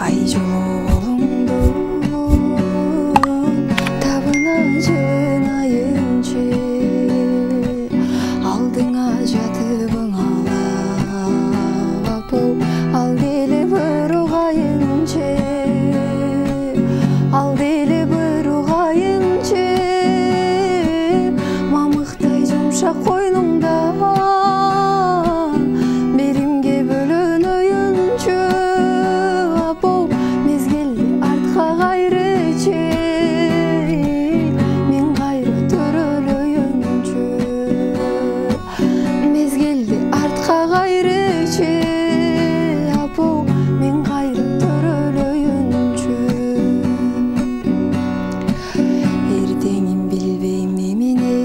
Kay jolumdun tabına jınayınчы aldыңа жатыбың алап ал дели бір угайынчы ал дели бір угайынчы мамыктай жумшак койнуңда беримге бөлөнөйүнчү апо мезгилди артка кайрычы мен кайра төрөлөйүнчү мезгилди артка кайрычы апо мен кайра төрөлөйүнчү эртеңин билбейм эмне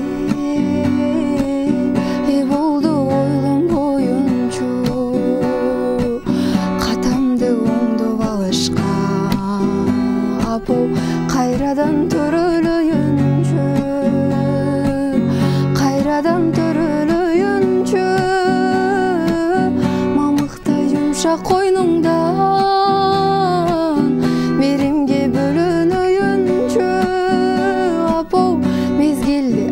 болду ойлом боюнчу катамды оңдоп алышка апо кайрадан төрөлөйүнчү кайрадан төрөлөйүнчү мамыктай жумшак койнуңдан беримге бөлөнөйүнчү апо мезгилди